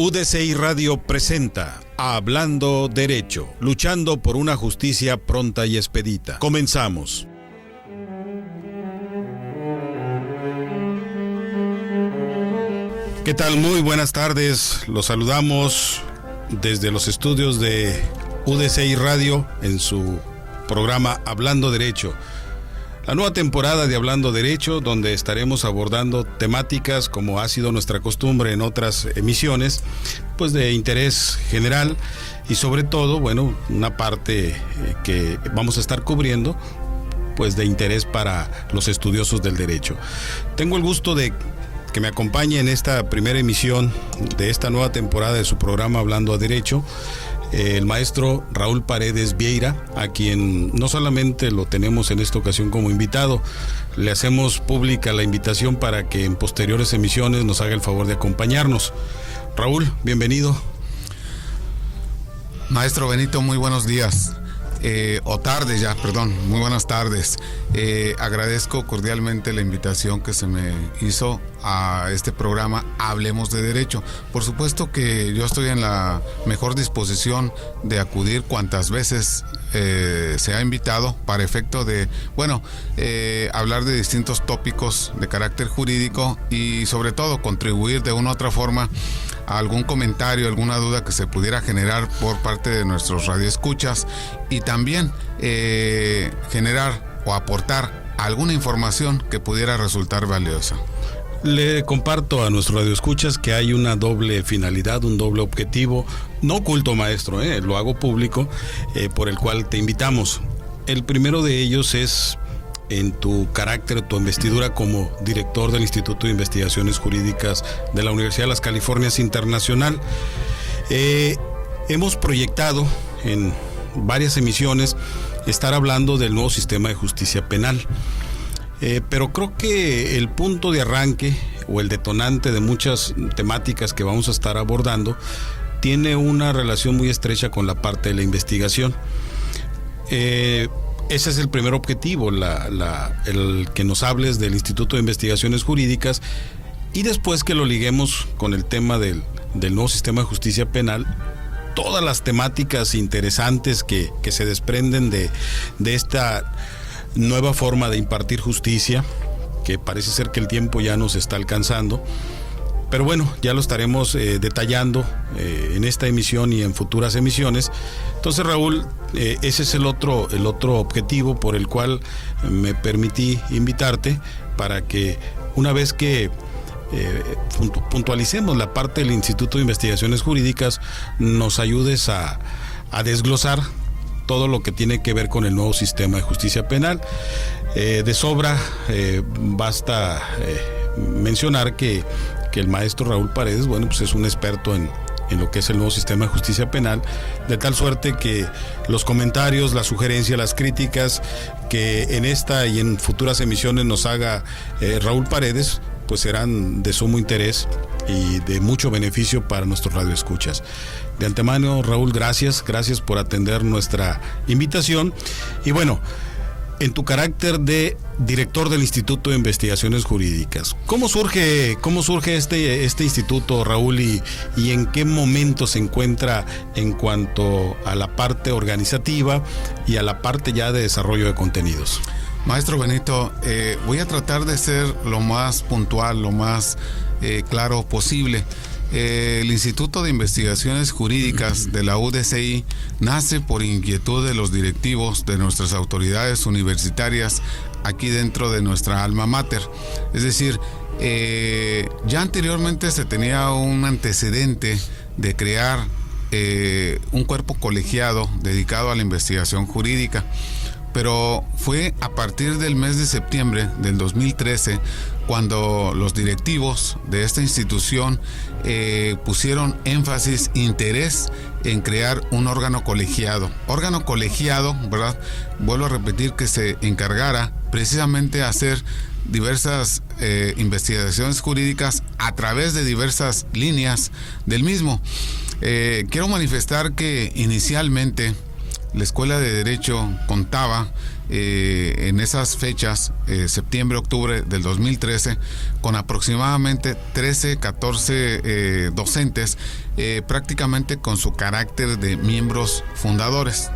UDCI Radio presenta Hablando Derecho, luchando por una justicia pronta y expedita. Comenzamos. ¿Qué tal? Muy buenas tardes. Los saludamos desde los estudios de UDCI Radio en su programa Hablando Derecho. La nueva temporada de Hablando Derecho, donde estaremos abordando temáticas, como ha sido nuestra costumbre en otras emisiones, pues de interés general y sobre todo, bueno, una parte que vamos a estar cubriendo, pues de interés para los estudiosos del derecho. Tengo el gusto de que me acompañe en esta primera emisión de esta nueva temporada de su programa Hablando a Derecho, el maestro Raúl Paredes Vieira, a quien no solamente lo tenemos en esta ocasión como invitado, le hacemos pública la invitación para que en posteriores emisiones nos haga el favor de acompañarnos. Raúl, bienvenido. Maestro Benito, muy buenos días. Muy buenas tardes. Agradezco cordialmente la invitación que se me hizo a este programa Hablemos de Derecho. Por supuesto que yo estoy en la mejor disposición de acudir cuantas veces se ha invitado para efecto de, hablar de distintos tópicos de carácter jurídico y sobre todo contribuir de una u otra forma a algún comentario, alguna duda que se pudiera generar por parte de nuestros radioescuchas y también generar o aportar alguna información que pudiera resultar valiosa. Le comparto a nuestros radioescuchas que hay una doble finalidad, un doble objetivo, no oculto, maestro, lo hago público, por el cual te invitamos. El primero de ellos es en tu carácter, tu investidura como director del Instituto de Investigaciones Jurídicas de la Universidad de las Californias Internacional. Hemos proyectado en varias emisiones estar hablando del nuevo sistema de justicia penal. Pero creo que el punto de arranque o el detonante de muchas temáticas que vamos a estar abordando tiene una relación muy estrecha con la parte de la investigación. Ese es el primer objetivo, el que nos hables del Instituto de Investigaciones Jurídicas y después que lo liguemos con el tema del nuevo sistema de justicia penal, todas las temáticas interesantes que se desprenden de esta nueva forma de impartir justicia, que parece ser que el tiempo ya nos está alcanzando, pero bueno, ya lo estaremos detallando en esta emisión y en futuras emisiones. Entonces, Raúl, ese es el otro objetivo por el cual me permití invitarte, para que una vez que puntualicemos la parte del Instituto de Investigaciones Jurídicas, nos ayudes a desglosar todo lo que tiene que ver con el nuevo sistema de justicia penal. De sobra basta mencionar que el maestro Raúl Paredes, pues es un experto en lo que es el nuevo sistema de justicia penal, de tal suerte que los comentarios, las sugerencias, las críticas que en esta y en futuras emisiones nos haga Raúl Paredes, pues serán de sumo interés y de mucho beneficio para nuestros radioescuchas. De antemano, Raúl, gracias por atender nuestra invitación. Y bueno, en tu carácter de director del Instituto de Investigaciones Jurídicas, ¿cómo surge este instituto, Raúl, y en qué momento se encuentra en cuanto a la parte organizativa y a la parte ya de desarrollo de contenidos? Maestro Benito, voy a tratar de ser lo más puntual, lo más claro posible. El Instituto de Investigaciones Jurídicas de la UDCI nace por inquietud de los directivos de nuestras autoridades universitarias aquí dentro de nuestra alma mater. Es decir, ya anteriormente se tenía un antecedente de crear un cuerpo colegiado dedicado a la investigación jurídica, pero fue a partir del mes de septiembre del 2013 cuando los directivos de esta institución pusieron énfasis, interés en crear un órgano colegiado, ¿verdad? Vuelvo a repetir, que se encargara precisamente a hacer diversas investigaciones jurídicas a través de diversas líneas del mismo. Quiero manifestar que inicialmente la Escuela de Derecho contaba en esas fechas, septiembre, octubre del 2013, con aproximadamente 13, 14 docentes, prácticamente con su carácter de miembros fundadores.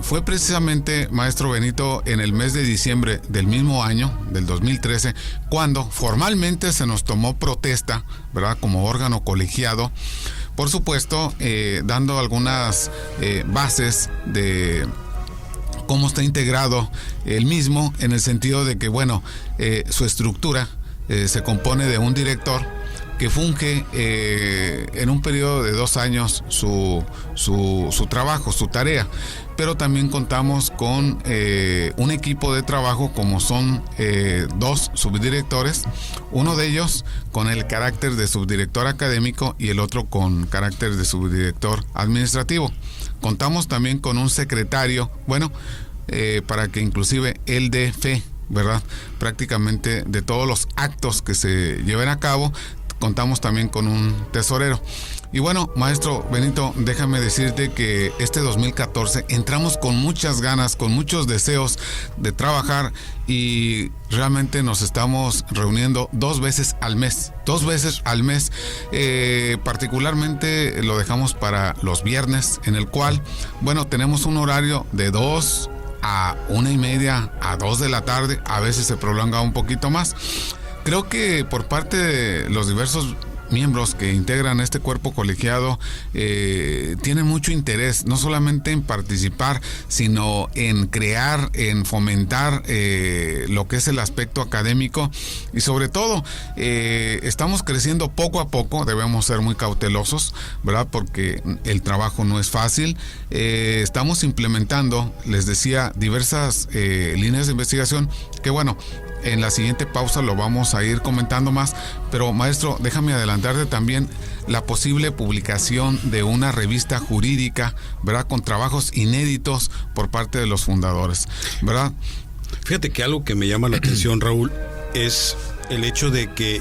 Fue precisamente, maestro Benito, en el mes de diciembre del mismo año, del 2013, cuando formalmente se nos tomó protesta, ¿verdad?, como órgano colegiado, por supuesto, dando algunas bases de cómo está integrado el mismo, en el sentido de que, bueno, su estructura se compone de un director que funge en un periodo de 2 años su trabajo, su tarea, pero también contamos con un equipo de trabajo, como son 2 subdirectores, uno de ellos con el carácter de subdirector académico y el otro con carácter de subdirector administrativo. Contamos también con un secretario, para que inclusive él dé fe, ¿verdad?, prácticamente de todos los actos que se lleven a cabo. Contamos también con un tesorero. Y bueno, maestro Benito, déjame decirte que este 2014 entramos con muchas ganas, con muchos deseos de trabajar, y realmente nos estamos reuniendo 2 veces al mes. 2 veces al mes. Particularmente lo dejamos para los viernes, en el cual, tenemos un horario de 2 a 1:30, a 2 de la tarde. A veces se prolonga un poquito más. Creo que por parte de los diversos miembros que integran este cuerpo colegiado tienen mucho interés, no solamente en participar, sino en crear, en fomentar lo que es el aspecto académico, y sobre todo estamos creciendo poco a poco. Debemos ser muy cautelosos, ¿verdad?, porque el trabajo no es fácil. Estamos implementando, les decía, diversas líneas de investigación que, en la siguiente pausa lo vamos a ir comentando más, pero maestro, déjame adelantarte también la posible publicación de una revista jurídica, ¿verdad?, con trabajos inéditos por parte de los fundadores, ¿verdad? Fíjate que algo que me llama la atención, Raúl, es el hecho de que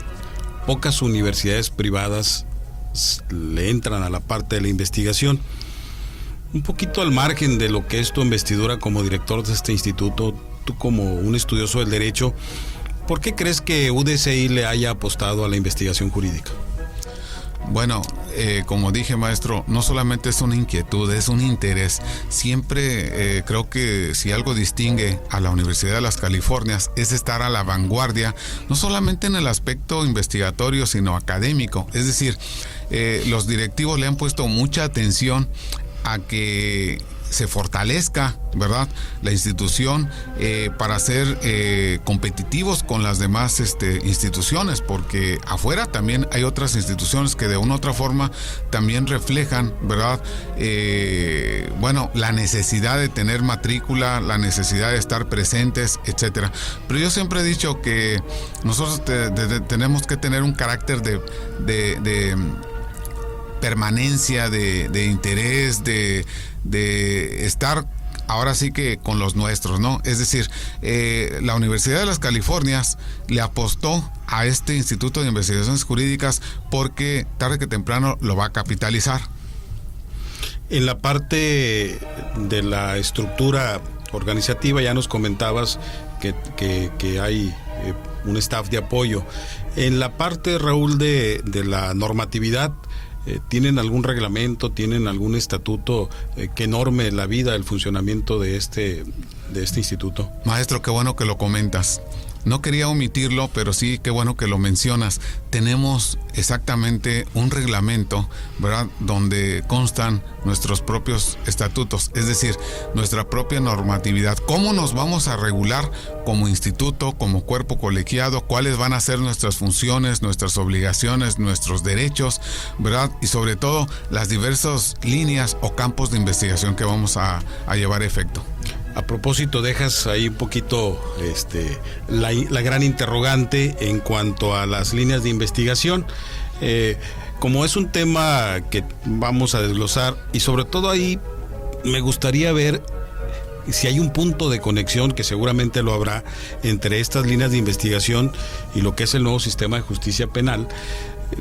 pocas universidades privadas le entran a la parte de la investigación. Un poquito al margen de lo que es tu investidura como director de este instituto, tú como un estudioso del derecho, ¿por qué crees que UDSI le haya apostado a la investigación jurídica? Como dije, maestro, no solamente es una inquietud, es un interés. Siempre creo que si algo distingue a la Universidad de las Californias es estar a la vanguardia, no solamente en el aspecto investigatorio, sino académico. Es decir, los directivos le han puesto mucha atención a que se fortalezca, ¿verdad?, la institución para ser competitivos con las demás instituciones, porque afuera también hay otras instituciones que de una u otra forma también reflejan, ¿verdad?, la necesidad de tener matrícula, la necesidad de estar presentes, etcétera. Pero yo siempre he dicho que nosotros tenemos que tener un carácter de permanencia, de interés, de estar ahora sí que con los nuestros, ¿no? Es decir, la Universidad de las Californias le apostó a este Instituto de Investigaciones Jurídicas porque tarde que temprano lo va a capitalizar. En la parte de la estructura organizativa ya nos comentabas que hay un staff de apoyo. En la parte, Raúl, de la normatividad, ¿tienen algún reglamento, tienen algún estatuto que norme la vida, el funcionamiento de este instituto? Maestro, qué bueno que lo comentas. No quería omitirlo, pero sí, qué bueno que lo mencionas. Tenemos exactamente un reglamento, ¿verdad?, donde constan nuestros propios estatutos, es decir, nuestra propia normatividad. ¿Cómo nos vamos a regular como instituto, como cuerpo colegiado? ¿Cuáles van a ser nuestras funciones, nuestras obligaciones, nuestros derechos, ¿verdad? Y sobre todo, las diversas líneas o campos de investigación que vamos a llevar a efecto. A propósito, dejas ahí un poquito la gran interrogante en cuanto a las líneas de investigación. Como es un tema que vamos a desglosar, y sobre todo ahí me gustaría ver si hay un punto de conexión, que seguramente lo habrá, entre estas líneas de investigación y lo que es el nuevo sistema de justicia penal.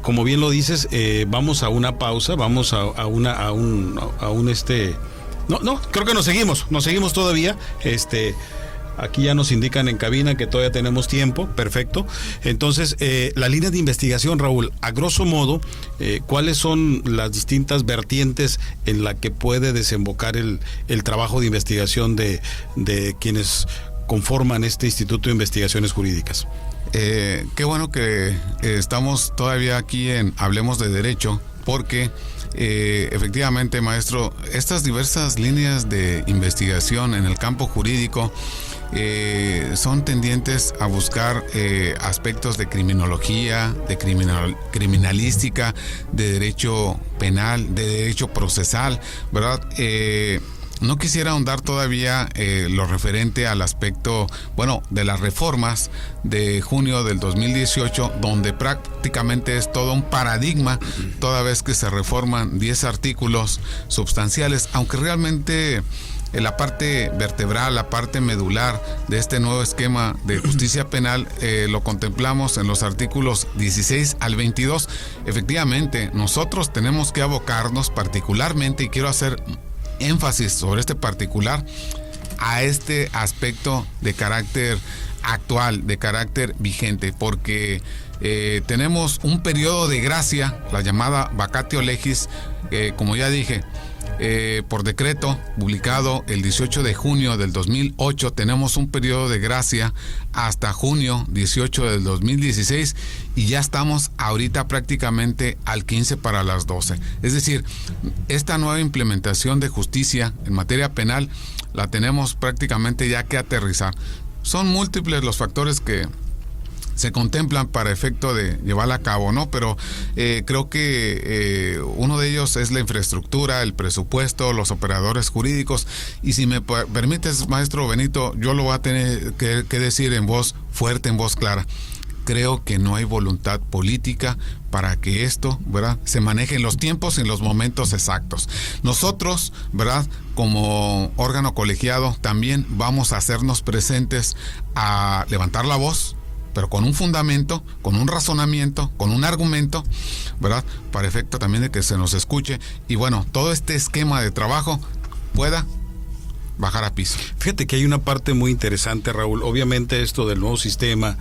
Como bien lo dices, vamos a una pausa, vamos a un No, creo que nos seguimos todavía. Aquí ya nos indican en cabina que todavía tenemos tiempo, perfecto. Entonces, la línea de investigación, Raúl, a grosso modo, ¿cuáles son las distintas vertientes en la que puede desembocar el trabajo de investigación de quienes conforman este Instituto de Investigaciones Jurídicas? Qué bueno que estamos todavía aquí en Hablemos de Derecho, porque efectivamente, maestro, estas diversas líneas de investigación en el campo jurídico son tendientes a buscar aspectos de criminología, de criminalística, de derecho penal, de derecho procesal, ¿verdad? No quisiera ahondar todavía lo referente al aspecto, de las reformas de junio del 2018, donde prácticamente es todo un paradigma, toda vez que se reforman 10 artículos sustanciales, aunque realmente la parte vertebral, la parte medular de este nuevo esquema de justicia penal lo contemplamos en los artículos 16 al 22. Efectivamente, nosotros tenemos que abocarnos particularmente, y quiero hacer énfasis sobre este particular, a este aspecto de carácter actual, de carácter vigente, porque tenemos un periodo de gracia, la llamada vacatio legis, como ya dije, por decreto publicado el 18 de junio del 2008, tenemos un periodo de gracia hasta junio 18 del 2016, y ya estamos ahorita prácticamente al 15 para las 12. Es decir, esta nueva implementación de justicia en materia penal la tenemos prácticamente ya que aterrizar. Son múltiples los factores que se contemplan para efecto de llevarla a cabo, ¿no? Pero creo que uno de ellos es la infraestructura, el presupuesto, los operadores jurídicos, y si me permites, maestro Benito, yo lo voy a tener que decir en voz fuerte, en voz clara. Creo que no hay voluntad política para que esto, ¿verdad?, se maneje en los tiempos y en los momentos exactos. Nosotros, ¿verdad?, como órgano colegiado, también vamos a hacernos presentes a levantar la voz, pero con un fundamento, con un razonamiento, con un argumento, ¿verdad?, para efecto también de que se nos escuche, y todo este esquema de trabajo pueda bajar a piso. Fíjate que hay una parte muy interesante, Raúl. Obviamente esto del nuevo sistema,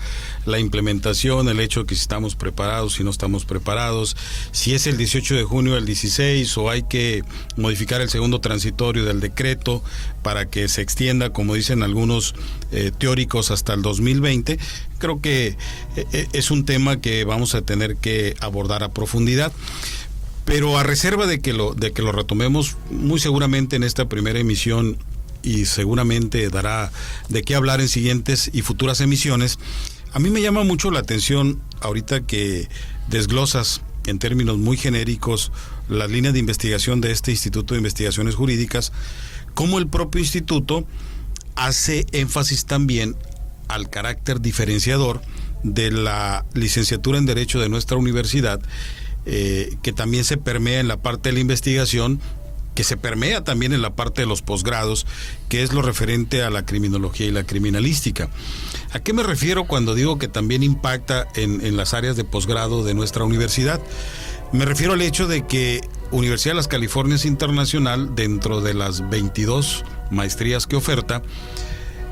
la implementación, el hecho de que si estamos preparados, si no estamos preparados, si es el 18 de junio, el 16, o hay que modificar el segundo transitorio del decreto para que se extienda, como dicen algunos teóricos, hasta el 2020. Creo que es un tema que vamos a tener que abordar a profundidad. Pero a reserva de que lo retomemos muy seguramente en esta primera emisión, y seguramente dará de qué hablar en siguientes y futuras emisiones, a mí me llama mucho la atención ahorita que desglosas en términos muy genéricos las líneas de investigación de este Instituto de Investigaciones Jurídicas, cómo el propio instituto hace énfasis también al carácter diferenciador de la licenciatura en Derecho de nuestra universidad, que también se permea en la parte de la investigación, que se permea también en la parte de los posgrados, que es lo referente a la criminología y la criminalística. ¿A qué me refiero cuando digo que también impacta en las áreas de posgrado de nuestra universidad? Me refiero al hecho de que Universidad de las Californias Internacional, dentro de las 22 maestrías que oferta,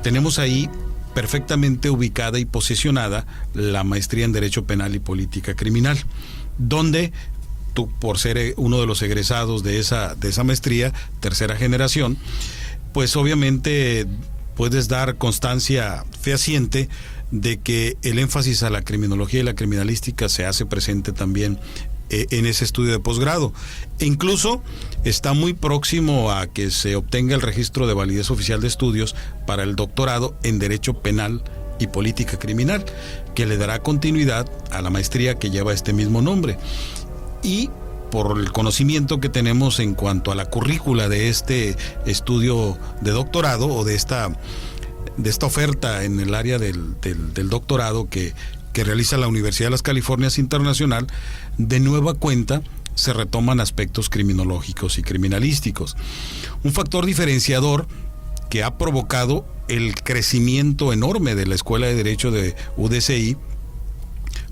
tenemos ahí perfectamente ubicada y posicionada la maestría en Derecho Penal y Política Criminal, donde tú, por ser uno de los egresados de esa maestría, tercera generación, pues obviamente puedes dar constancia fehaciente de que el énfasis a la criminología y la criminalística se hace presente también en ese estudio de posgrado. E incluso está muy próximo a que se obtenga el registro de validez oficial de estudios para el doctorado en Derecho Penal y Política Criminal, que le dará continuidad a la maestría que lleva este mismo nombre. Y por el conocimiento que tenemos en cuanto a la currícula de este estudio de doctorado, o de esta oferta en el área del doctorado que realiza la Universidad de las Californias Internacional, de nueva cuenta se retoman aspectos criminológicos y criminalísticos. Un factor diferenciador que ha provocado el crecimiento enorme de la Escuela de Derecho de UDCI.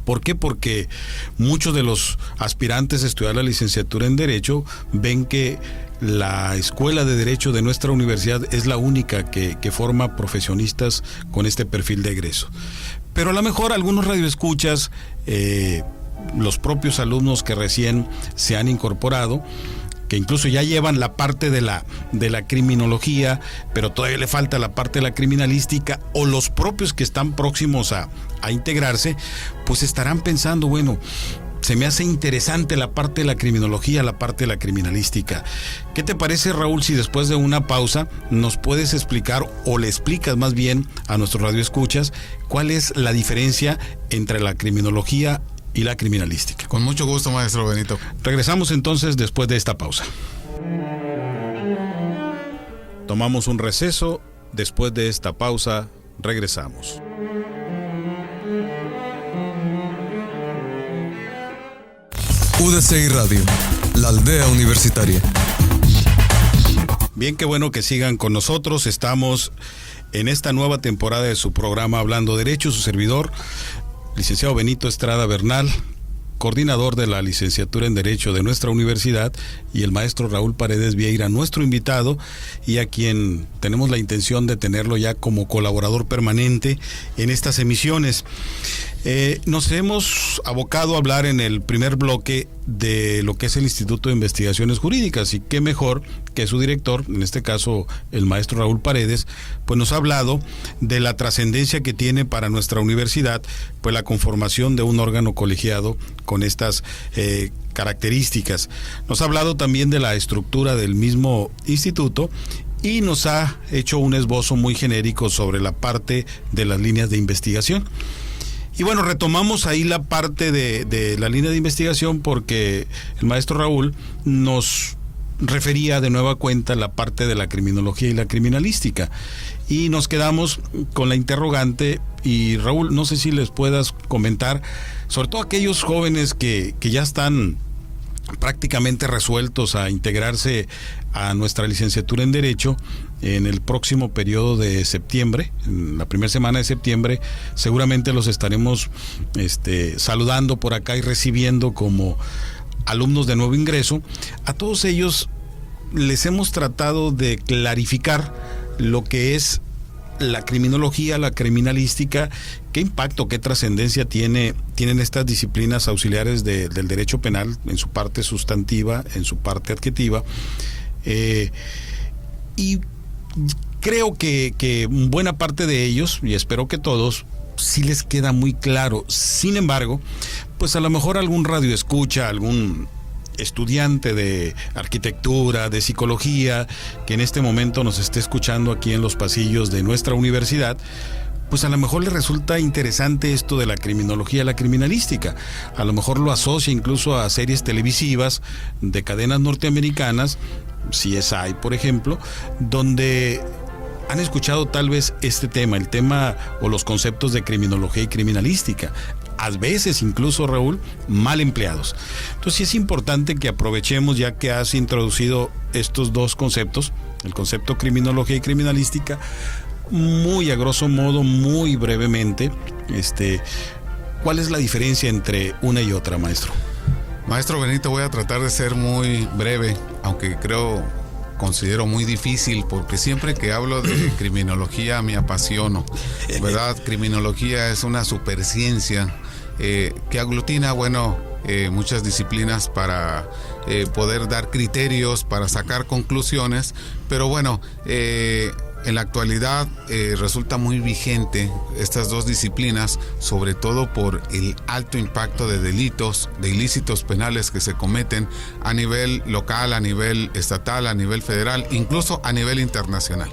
¿Por qué? Porque muchos de los aspirantes a estudiar la licenciatura en Derecho ven que la Escuela de Derecho de nuestra universidad es la única que forma profesionistas con este perfil de egreso. Pero a lo mejor algunos radioescuchas, los propios alumnos que recién se han incorporado, que incluso ya llevan la parte de la criminología, pero todavía le falta la parte de la criminalística, o los propios que están próximos a integrarse, pues estarán pensando, bueno, se me hace interesante la parte de la criminología, la parte de la criminalística. ¿Qué te parece, Raúl, si después de una pausa nos puedes explicar, o le explicas más bien a nuestros radioescuchas, cuál es la diferencia entre la criminología y la criminalística? Con mucho gusto, maestro Benito. Regresamos entonces después de esta pausa. Tomamos un receso. Después de esta pausa, regresamos. UDCI Radio, la aldea universitaria. Bien, qué bueno que sigan con nosotros. Estamos en esta nueva temporada de su programa Hablando Derecho. Su servidor, licenciado Benito Estrada Bernal, coordinador de la licenciatura en Derecho de nuestra universidad, y el maestro Raúl Paredes Vieira, nuestro invitado, y a quien tenemos la intención de tenerlo ya como colaborador permanente en estas emisiones. Nos hemos abocado a hablar en el primer bloque de lo que es el Instituto de Investigaciones Jurídicas, y qué mejor que su director, en este caso el maestro Raúl Paredes, pues nos ha hablado de la trascendencia que tiene para nuestra universidad pues la conformación de un órgano colegiado con estas características. Nos ha hablado también de la estructura del mismo instituto y nos ha hecho un esbozo muy genérico sobre la parte de las líneas de investigación. Y bueno, retomamos ahí la parte de la línea de investigación porque el maestro Raúl nos refería de nueva cuenta la parte de la criminología y la criminalística. Y nos quedamos con la interrogante, y Raúl, no sé si les puedas comentar, sobre todo aquellos jóvenes que ya están prácticamente resueltos a integrarse a nuestra licenciatura en Derecho en el próximo periodo de septiembre, en la primera semana de septiembre. Seguramente los estaremos saludando por acá y recibiendo como alumnos de nuevo ingreso. A todos ellos les hemos tratado de clarificar lo que es la criminología, la criminalística, qué impacto, qué trascendencia tienen estas disciplinas auxiliares del derecho penal en su parte sustantiva, en su parte adjetiva, y creo que buena parte de ellos, y espero que todos, sí les queda muy claro. Sin embargo, pues a lo mejor algún radioescucha, algún estudiante de arquitectura, de psicología, que en este momento nos esté escuchando aquí en los pasillos de nuestra universidad, pues a lo mejor le resulta interesante esto de la criminología, la criminalística. A lo mejor lo asocia incluso a series televisivas de cadenas norteamericanas, CSI por ejemplo, donde han escuchado tal vez este tema, el tema o los conceptos de criminología y criminalística, a veces incluso, Raúl, mal empleados. Entonces sí es importante que aprovechemos, ya que has introducido estos dos conceptos, el concepto criminología y criminalística, muy a grosso modo, muy brevemente, ¿cuál es la diferencia entre una y otra, maestro? Maestro Benito, voy a tratar de ser muy breve, aunque considero muy difícil, porque siempre que hablo de criminología me apasiono, ¿verdad? Criminología es una superciencia que aglutina, muchas disciplinas para poder dar criterios, para sacar conclusiones, pero en la actualidad resulta muy vigente estas dos disciplinas, sobre todo por el alto impacto de delitos, de ilícitos penales que se cometen a nivel local, a nivel estatal, a nivel federal, incluso a nivel internacional.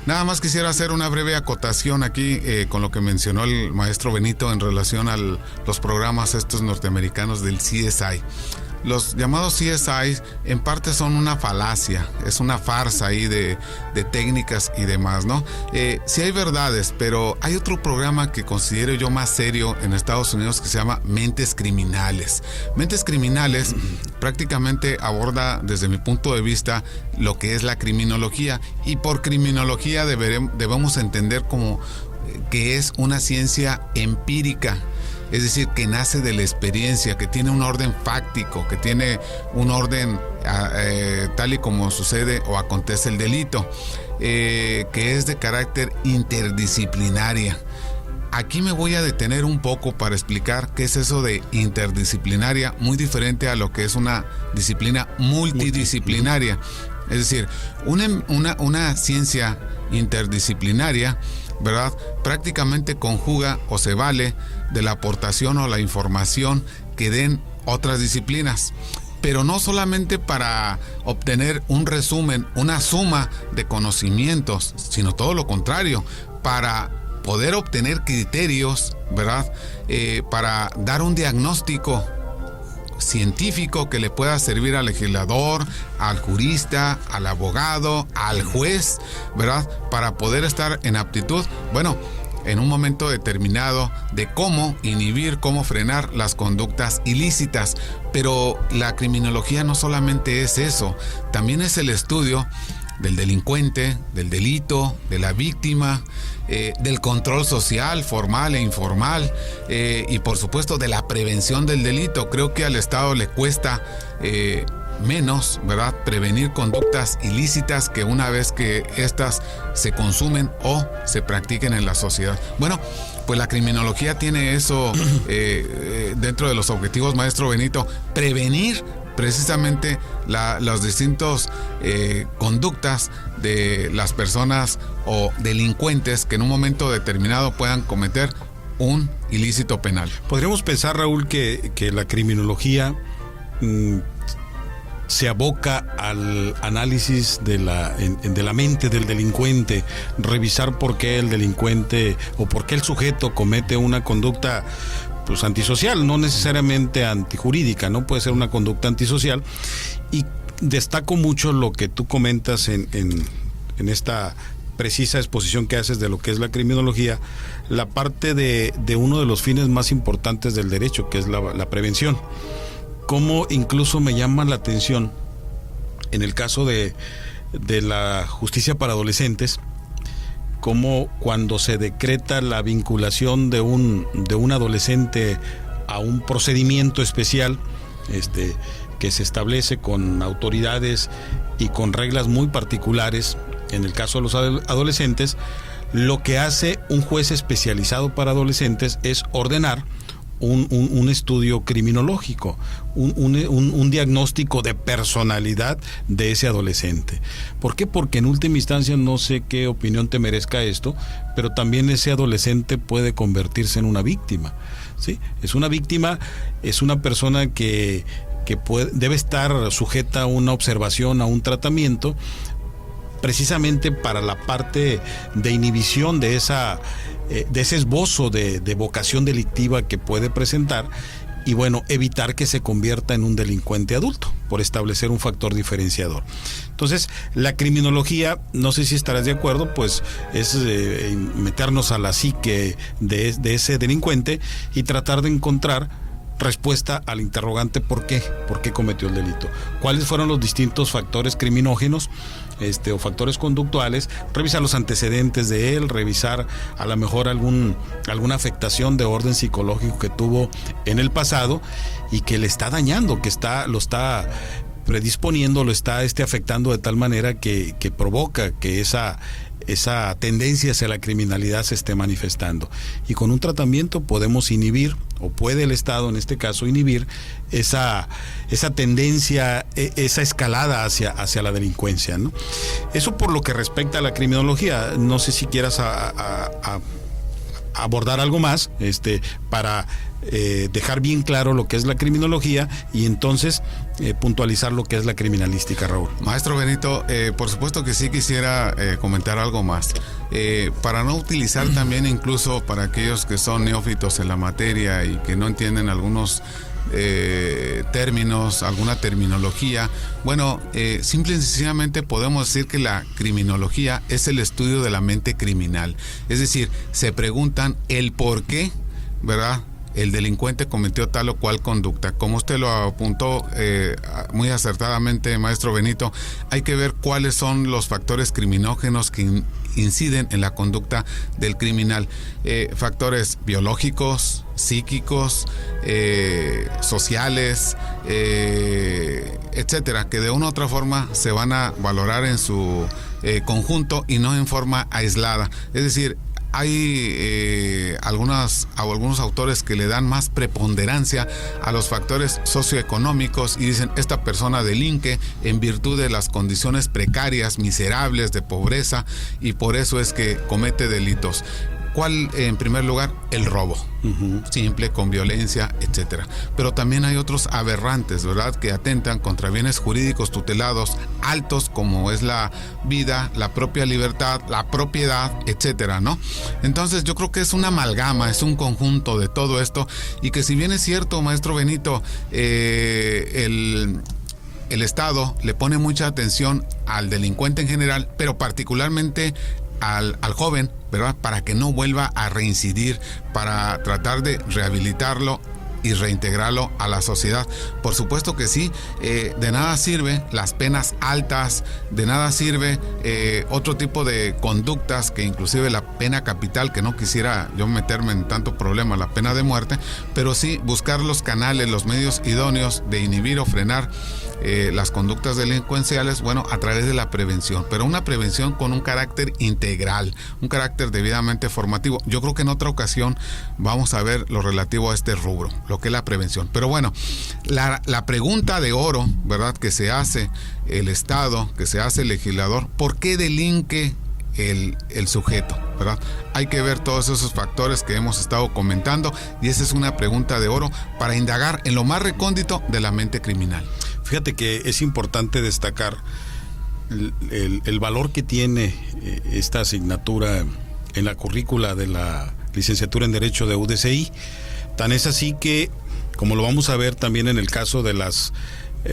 Nada más quisiera hacer una breve acotación aquí con lo que mencionó el maestro Benito en relación a los programas estos norteamericanos del CSI. Los llamados CSI en parte son una falacia, es una farsa ahí de técnicas y demás, ¿no? Sí hay verdades, pero hay otro programa que considero yo más serio en Estados Unidos que se llama Mentes Criminales. Mentes Criminales prácticamente aborda, desde mi punto de vista, lo que es la criminología, y por criminología debemos entender como que es una ciencia empírica. es decir, que nace de la experiencia, que tiene un orden fáctico, que tiene un orden tal y como sucede o acontece el delito, que es de carácter interdisciplinaria. Aquí me voy a detener un poco para explicar qué es eso de interdisciplinaria, muy diferente a lo que es una disciplina multidisciplinaria. Es decir, una ciencia interdisciplinaria, ¿verdad?, prácticamente conjuga o se vale de la aportación o la información que den otras disciplinas, pero no solamente para obtener un resumen, una suma de conocimientos, sino todo lo contrario, para poder obtener criterios, ¿verdad?, para dar un diagnóstico científico que le pueda servir al legislador, al jurista, al abogado, al juez, ¿verdad?, para poder estar en aptitud, en un momento determinado, de cómo inhibir, cómo frenar las conductas ilícitas. Pero la criminología no solamente es eso, también es el estudio del delincuente, del delito, de la víctima, del control social, formal e informal, y por supuesto de la prevención del delito. Creo que al Estado le cuesta menos, ¿verdad?, prevenir conductas ilícitas que una vez que éstas se consumen o se practiquen en la sociedad. Pues la criminología tiene eso dentro de los objetivos, maestro Benito, prevenir precisamente las distintas conductas de las personas o delincuentes que en un momento determinado puedan cometer un ilícito penal. Podríamos pensar, Raúl, que la criminología se aboca al análisis de la mente del delincuente, revisar por qué el delincuente o por qué el sujeto comete una conducta pues antisocial, no necesariamente antijurídica, ¿no? Puede ser una conducta antisocial. Y destaco mucho lo que tú comentas en esta precisa exposición que haces de lo que es la criminología, la parte de uno de los fines más importantes del derecho, que es la prevención. Cómo incluso me llama la atención en el caso de la justicia para adolescentes, como cuando se decreta la vinculación de un adolescente a un procedimiento especial que se establece con autoridades y con reglas muy particulares, en el caso de los adolescentes, lo que hace un juez especializado para adolescentes es ordenar un estudio criminológico, un diagnóstico de personalidad de ese adolescente. ¿Por qué? Porque en última instancia, no sé qué opinión te merezca esto, pero también ese adolescente puede convertirse en una víctima, ¿sí? Es una víctima, es una persona que debe estar sujeta a una observación, a un tratamiento, precisamente para la parte de inhibición de ese esbozo de vocación delictiva que puede presentar, y evitar que se convierta en un delincuente adulto, por establecer un factor diferenciador. Entonces, la criminología, no sé si estarás de acuerdo, pues es meternos a la psique de ese delincuente y tratar de encontrar respuesta al interrogante ¿por qué cometió el delito? ¿Cuáles fueron los distintos factores criminógenos o factores conductuales? Revisar los antecedentes de él, revisar a lo mejor alguna afectación de orden psicológico que tuvo en el pasado y que le está dañando, que lo está predisponiendo, lo está afectando de tal manera que provoca que esa tendencia hacia la criminalidad se esté manifestando. Y con un tratamiento podemos inhibir, o puede el Estado en este caso inhibir, esa tendencia, esa escalada hacia la delincuencia, ¿no? Eso por lo que respecta a la criminología. No sé si quieras abordar algo más para dejar bien claro lo que es la criminología y entonces puntualizar lo que es la criminalística, Raúl. Maestro Benito, por supuesto que sí quisiera comentar algo más. Para no utilizar también, incluso para aquellos que son neófitos en la materia y que no entienden algunos términos, alguna terminología, simple y sencillamente podemos decir que la criminología es el estudio de la mente criminal. Es decir, se preguntan el por qué, ¿verdad?, el delincuente cometió tal o cual conducta. Como usted lo apuntó muy acertadamente, maestro Benito, hay que ver cuáles son los factores criminógenos que inciden en la conducta del criminal. Factores biológicos, psíquicos, sociales, etcétera, que de una u otra forma se van a valorar en su conjunto y no en forma aislada. Es decir, hay algunos autores que le dan más preponderancia a los factores socioeconómicos y dicen, esta persona delinque en virtud de las condiciones precarias, miserables, de pobreza, y por eso es que comete delitos. ¿Cuál, en primer lugar? El robo. Simple, con violencia, etcétera. Pero también hay otros aberrantes, ¿verdad?, que atentan contra bienes jurídicos tutelados altos, como es la vida, la propia libertad, la propiedad, etcétera, ¿no? Entonces yo creo que es una amalgama, es un conjunto de todo esto, y que si bien es cierto, maestro Benito, el Estado le pone mucha atención al delincuente en general, pero particularmente al joven, ¿verdad?, para que no vuelva a reincidir, para tratar de rehabilitarlo y reintegrarlo a la sociedad. Por supuesto que sí, de nada sirve las penas altas, de nada sirve otro tipo de conductas, que inclusive la pena capital, que no quisiera yo meterme en tanto problema, la pena de muerte, pero sí buscar los canales, los medios idóneos de inhibir o frenar las conductas delincuenciales, bueno, a través de la prevención, pero una prevención con un carácter integral, un carácter debidamente formativo. Yo creo que en otra ocasión vamos a ver lo relativo a este rubro, lo que es la prevención. Pero bueno, la pregunta de oro, ¿verdad?, que se hace el Estado, que se hace el legislador, ¿por qué delinque el sujeto, ¿verdad? Hay que ver todos esos factores que hemos estado comentando, y esa es una pregunta de oro para indagar en lo más recóndito de la mente criminal. Fíjate que es importante destacar el valor que tiene esta asignatura en la currícula de la licenciatura en Derecho de UDCI. Tan es así que, como lo vamos a ver también en el caso de las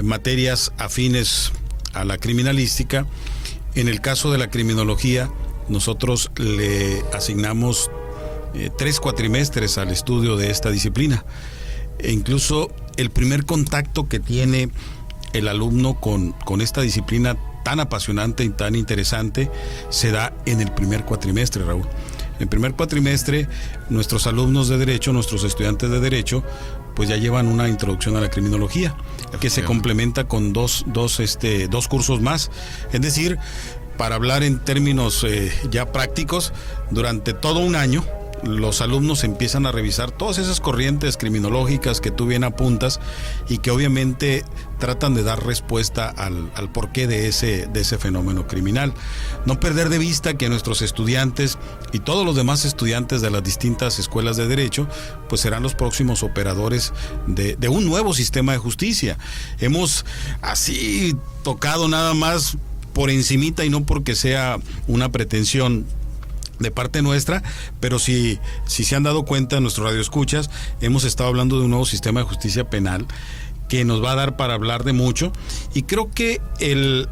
materias afines a la criminalística, en el caso de la criminología, nosotros le asignamos 3 cuatrimestres al estudio de esta disciplina. E incluso el primer contacto que tiene el alumno con esta disciplina tan apasionante y tan interesante se da en el primer cuatrimestre, Raúl. En el primer cuatrimestre, nuestros alumnos de Derecho, nuestros estudiantes de Derecho, pues ya llevan una introducción a la criminología, que se complementa con dos cursos más. Es decir, para hablar en términos ya prácticos, durante todo un año, los alumnos empiezan a revisar todas esas corrientes criminológicas que tú bien apuntas y que obviamente tratan de dar respuesta al porqué de ese fenómeno criminal. No perder de vista que nuestros estudiantes y todos los demás estudiantes de las distintas escuelas de Derecho pues serán los próximos operadores de un nuevo sistema de justicia. Hemos así tocado nada más por encimita, y no porque sea una pretensión de parte nuestra, pero si se han dado cuenta, nuestros radioescuchas, hemos estado hablando de un nuevo sistema de justicia penal que nos va a dar para hablar de mucho, y creo que el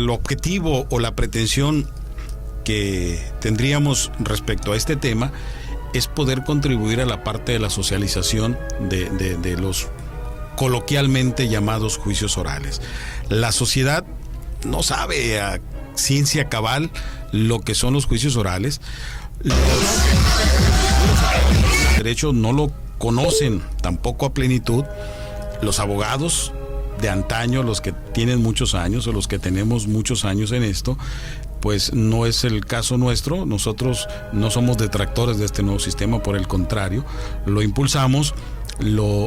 objetivo o la pretensión que tendríamos respecto a este tema es poder contribuir a la parte de la socialización de los coloquialmente llamados juicios orales. La sociedad no sabe a ciencia cabal lo que son los juicios orales. Los derechos no lo conocen tampoco a plenitud. Los abogados de antaño, los que tienen muchos años o los que tenemos muchos años en esto, pues no es el caso nuestro. Nosotros no somos detractores de este nuevo sistema, por el contrario, lo impulsamos,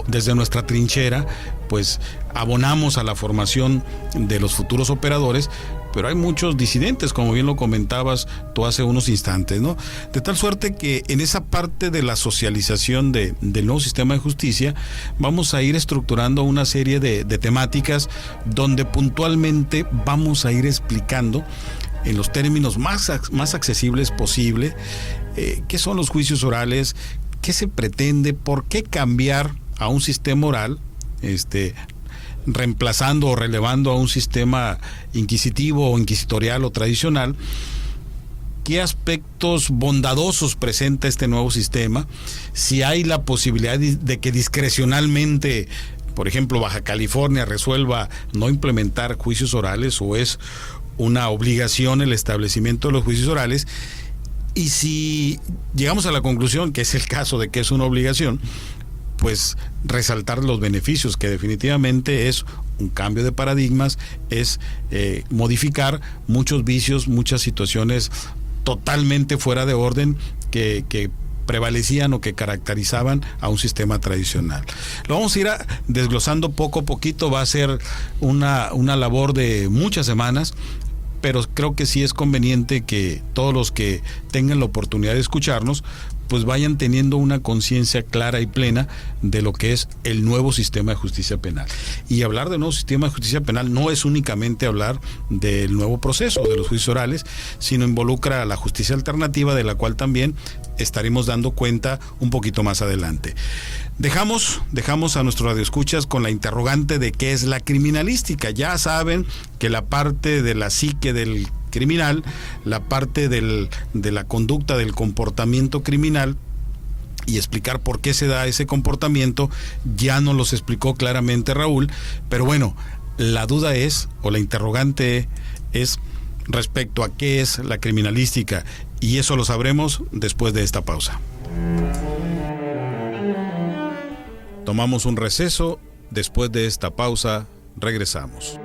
desde nuestra trinchera, pues abonamos a la formación de los futuros operadores, pero hay muchos disidentes, como bien lo comentabas tú hace unos instantes, ¿no? De tal suerte que en esa parte de la socialización del nuevo sistema de justicia vamos a ir estructurando una serie de temáticas donde puntualmente vamos a ir explicando en los términos más accesibles posible qué son los juicios orales, qué se pretende, por qué cambiar a un sistema oral, reemplazando o relevando a un sistema inquisitivo o inquisitorial o tradicional, qué aspectos bondadosos presenta este nuevo sistema, si hay la posibilidad de que discrecionalmente, por ejemplo, Baja California resuelva no implementar juicios orales, o es una obligación el establecimiento de los juicios orales, y si llegamos a la conclusión que es el caso de que es una obligación, pues resaltar los beneficios, que definitivamente es un cambio de paradigmas, es modificar muchos vicios, muchas situaciones totalmente fuera de orden que prevalecían o que caracterizaban a un sistema tradicional. Lo vamos a ir desglosando poco a poquito, va a ser una labor de muchas semanas, pero creo que sí es conveniente que todos los que tengan la oportunidad de escucharnos pues vayan teniendo una conciencia clara y plena de lo que es el nuevo sistema de justicia penal. Y hablar del nuevo sistema de justicia penal no es únicamente hablar del nuevo proceso de los juicios orales, sino involucra a la justicia alternativa, de la cual también estaremos dando cuenta un poquito más adelante. Dejamos a nuestros radioescuchas con la interrogante de qué es la criminalística. Ya saben que la parte de la psique del criminal, la parte de la conducta, del comportamiento criminal, y explicar por qué se da ese comportamiento, ya nos los explicó claramente Raúl, pero bueno, la duda es, o la interrogante es respecto a qué es la criminalística, y eso lo sabremos después de esta pausa. Tomamos un receso, después de esta pausa regresamos.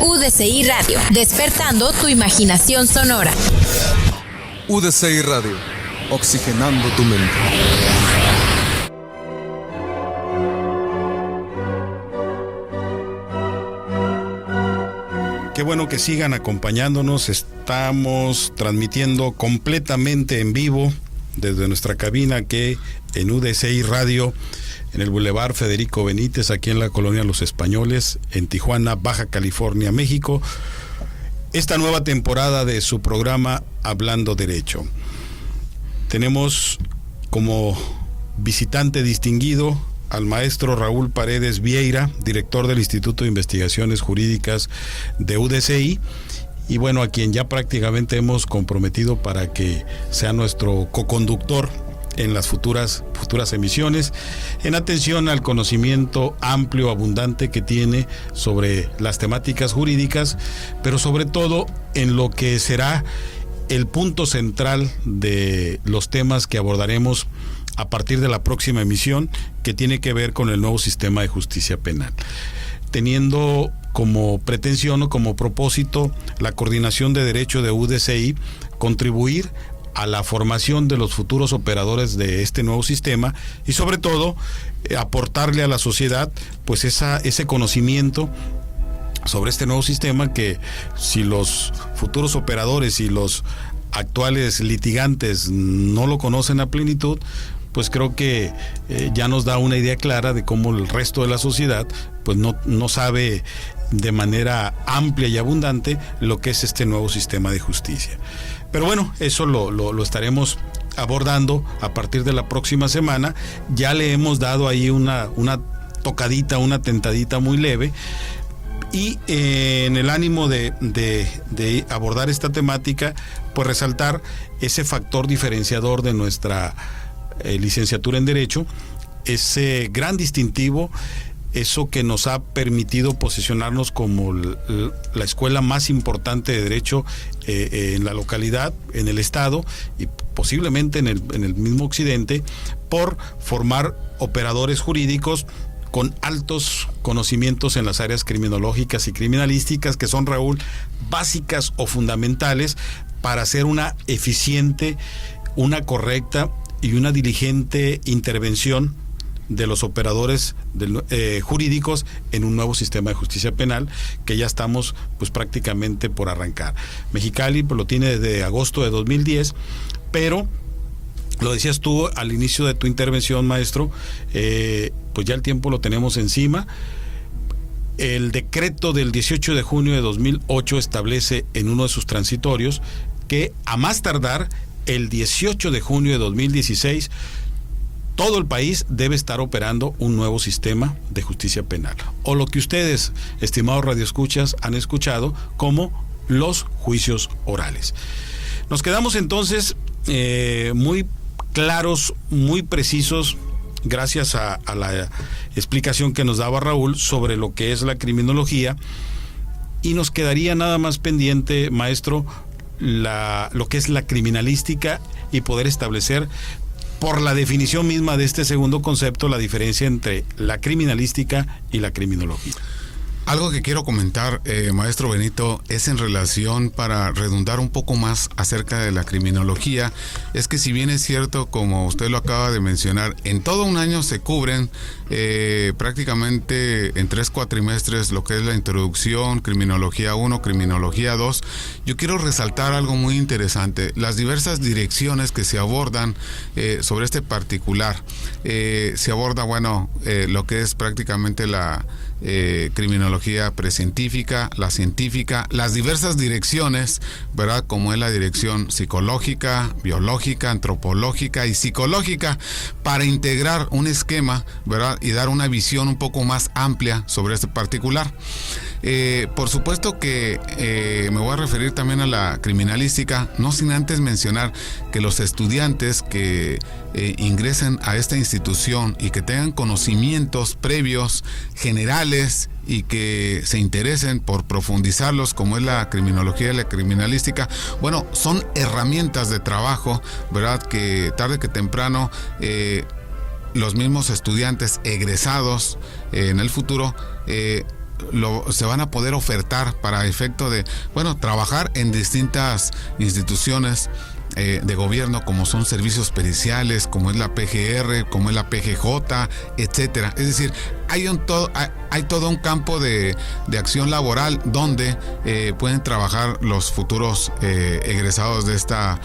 UDCI Radio, despertando tu imaginación sonora. UDCI Radio, oxigenando tu mente. Qué bueno que sigan acompañándonos. Estamos transmitiendo completamente en vivo desde nuestra cabina que en UDCI Radio, en el Boulevard Federico Benítez, aquí en la colonia Los Españoles, en Tijuana, Baja California, México, esta nueva temporada de su programa Hablando Derecho. Tenemos como visitante distinguido al maestro Raúl Paredes Vieira, director del Instituto de Investigaciones Jurídicas de UDCI, y bueno, a quien ya prácticamente hemos comprometido para que sea nuestro coconductor en las futuras emisiones, en atención al conocimiento amplio, abundante que tiene sobre las temáticas jurídicas, pero sobre todo en lo que será el punto central de los temas que abordaremos a partir de la próxima emisión, que tiene que ver con el nuevo sistema de justicia penal, teniendo como pretensión o como propósito la coordinación de derecho de UDCI, contribuir a la formación de los futuros operadores de este nuevo sistema y sobre todo aportarle a la sociedad pues ese conocimiento sobre este nuevo sistema, que si los futuros operadores y los actuales litigantes no lo conocen a plenitud, pues creo que ya nos da una idea clara de cómo el resto de la sociedad pues no sabe de manera amplia y abundante lo que es este nuevo sistema de justicia. Pero bueno, eso lo estaremos abordando a partir de la próxima semana. Ya le hemos dado ahí una tocadita, una tentadita muy leve, y en el ánimo de abordar esta temática, pues resaltar ese factor diferenciador de nuestra licenciatura en Derecho, ese gran distintivo, eso que nos ha permitido posicionarnos como la escuela más importante de Derecho en la localidad, en el estado y posiblemente en el mismo occidente, por formar operadores jurídicos con altos conocimientos en las áreas criminológicas y criminalísticas, que son, Raúl, básicas o fundamentales para hacer una eficiente, una correcta y una diligente intervención de los operadores jurídicos en un nuevo sistema de justicia penal que ya estamos pues prácticamente por arrancar. Mexicali pues lo tiene desde agosto de 2010, pero lo decías tú al inicio de tu intervención, maestro, pues ya el tiempo lo tenemos encima. El decreto del 18 de junio de 2008 establece en uno de sus transitorios que a más tardar el 18 de junio de 2016 todo el país debe estar operando un nuevo sistema de justicia penal, o lo que ustedes, estimados radioescuchas, han escuchado como los juicios orales. Nos quedamos entonces muy claros, muy precisos gracias a la explicación que nos daba Raúl sobre lo que es la criminología, y nos quedaría nada más pendiente, maestro, lo que es la criminalística y poder establecer, por la definición misma de este segundo concepto, la diferencia entre la criminalística y la criminología. Algo que quiero comentar, maestro Benito, es en relación, para redundar un poco más acerca de la criminología, es que si bien es cierto, como usted lo acaba de mencionar, en todo un año se cubren prácticamente en 3 cuatrimestres lo que es la introducción, criminología 1, criminología 2, yo quiero resaltar algo muy interesante, las diversas direcciones que se abordan sobre este particular. Se aborda, lo que es prácticamente la criminología precientífica, la científica, las diversas direcciones, ¿verdad? Como es la dirección psicológica, biológica, antropológica y psicológica, para integrar un esquema, ¿verdad? Y dar una visión un poco más amplia sobre este particular. Por supuesto que me voy a referir también a la criminalística, no sin antes mencionar que los estudiantes que ingresen a esta institución y que tengan conocimientos previos, generales, y que se interesen por profundizarlos, como es la criminología y la criminalística, son herramientas de trabajo, ¿verdad? Que tarde que temprano los mismos estudiantes egresados en el futuro se van a poder ofertar para efecto de, trabajar en distintas instituciones de gobierno, como son servicios periciales, como es la PGR, como es la PGJ, etcétera. Es decir, hay todo un campo de acción laboral donde pueden trabajar los futuros egresados de esta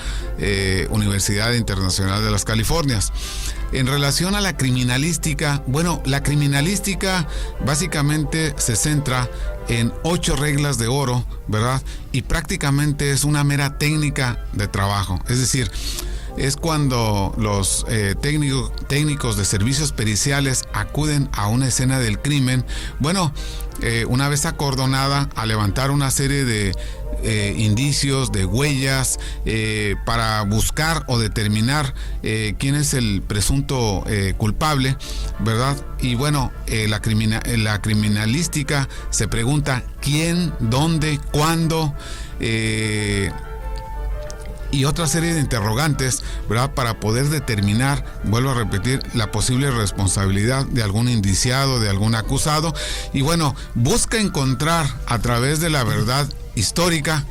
Universidad Internacional de las Californias. En relación a la criminalística, la criminalística básicamente se centra en 8 reglas de oro, ¿verdad? Y prácticamente es una mera técnica de trabajo. Es decir, es cuando los técnicos de servicios periciales acuden a una escena del crimen, una vez acordonada, a levantar una serie de indicios, de huellas, para buscar o determinar quién es el presunto culpable, ¿verdad? Y la criminalística se pregunta quién, dónde, cuándo, y otra serie de interrogantes, ¿verdad? Para poder determinar, vuelvo a repetir, la posible responsabilidad de algún indiciado, de algún acusado, y busca encontrar a través de la verdad histórica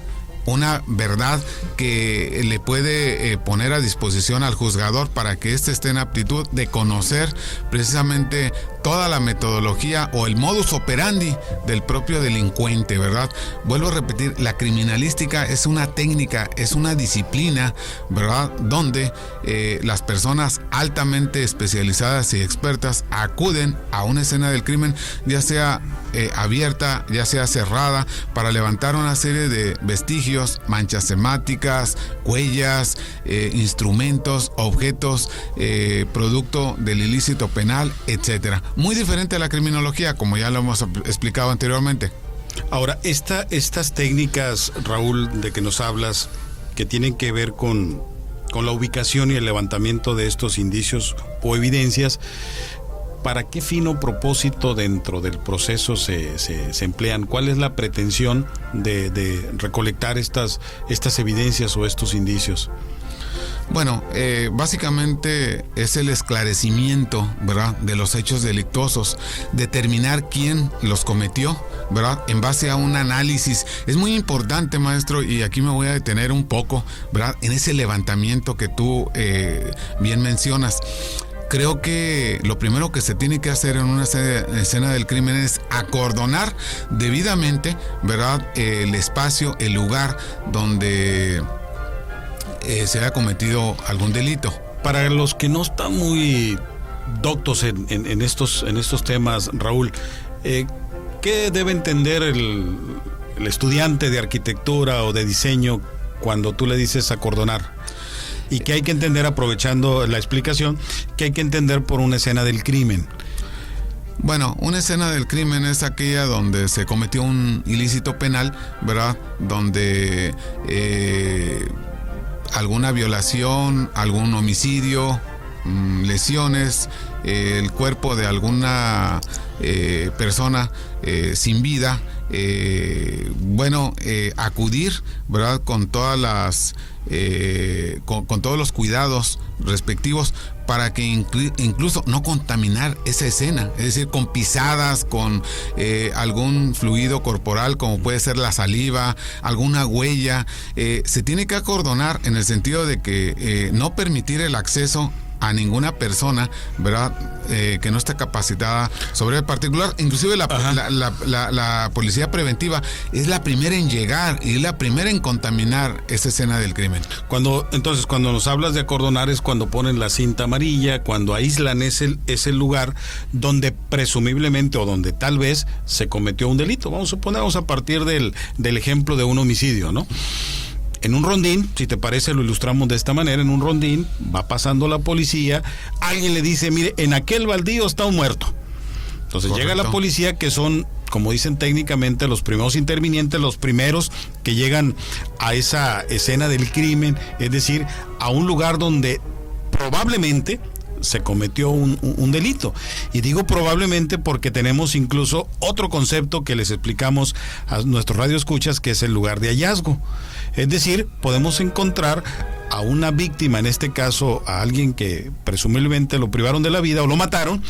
una verdad que le puede poner a disposición al juzgador para que éste esté en aptitud de conocer precisamente toda la metodología o el modus operandi del propio delincuente, ¿verdad? Vuelvo a repetir, la criminalística es una técnica, es una disciplina, ¿verdad? Donde las personas altamente especializadas y expertas acuden a una escena del crimen, ya sea abierta, ya sea cerrada, para levantar una serie de vestigios, manchas semáticas, huellas, instrumentos, objetos, producto del ilícito penal, etcétera. Muy diferente a la criminología, como ya lo hemos explicado anteriormente. Ahora, estas técnicas, Raúl, de que nos hablas, que tienen que ver con la ubicación y el levantamiento de estos indicios o evidencias, ¿para qué fin o propósito dentro del proceso se emplean? ¿Cuál es la pretensión de recolectar estas evidencias o estos indicios? Básicamente es el esclarecimiento, ¿verdad?, de los hechos delictuosos, determinar quién los cometió, ¿verdad?, en base a un análisis. Es muy importante, maestro, y aquí me voy a detener un poco, ¿verdad?, en ese levantamiento que tú bien mencionas. Creo que lo primero que se tiene que hacer en una escena del crimen es acordonar debidamente, ¿verdad?, el espacio, el lugar donde se haya cometido algún delito. Para los que no están muy doctos en estos temas, Raúl, ¿qué debe entender el estudiante de arquitectura o de diseño cuando tú le dices acordonar? ¿Y qué hay que entender, aprovechando la explicación, qué hay que entender por una escena del crimen? Una escena del crimen es aquella donde se cometió un ilícito penal, ¿verdad?, donde alguna violación, algún homicidio, lesiones, el cuerpo de alguna persona sin vida, acudir, ¿verdad?, con todas las con todos los cuidados respectivos para que incluso no contaminar esa escena, es decir, con pisadas, con algún fluido corporal como puede ser la saliva, alguna huella. Se tiene que acordonar en el sentido de que no permitir el acceso a ninguna persona, ¿verdad?, que no esté capacitada sobre el particular. Inclusive la policía preventiva es la primera en llegar y la primera en contaminar esa escena del crimen. Cuando nos hablas de acordonar es cuando ponen la cinta amarilla, cuando aíslan ese lugar donde presumiblemente o donde tal vez se cometió un delito. Vamos a partir del ejemplo de un homicidio, ¿no? En un rondín, si te parece, lo ilustramos de esta manera. En un rondín va pasando la policía, alguien le dice, mire, en aquel baldío está un muerto. Entonces llega la policía, que son, como dicen técnicamente, los primeros intervinientes, los primeros que llegan a esa escena del crimen, es decir, a un lugar donde probablemente se cometió un delito. Y digo probablemente porque tenemos incluso otro concepto que les explicamos a nuestros radioescuchas, que es el lugar de hallazgo. Es decir, podemos encontrar a una víctima, en este caso a alguien que presumiblemente lo privaron de la vida o lo mataron,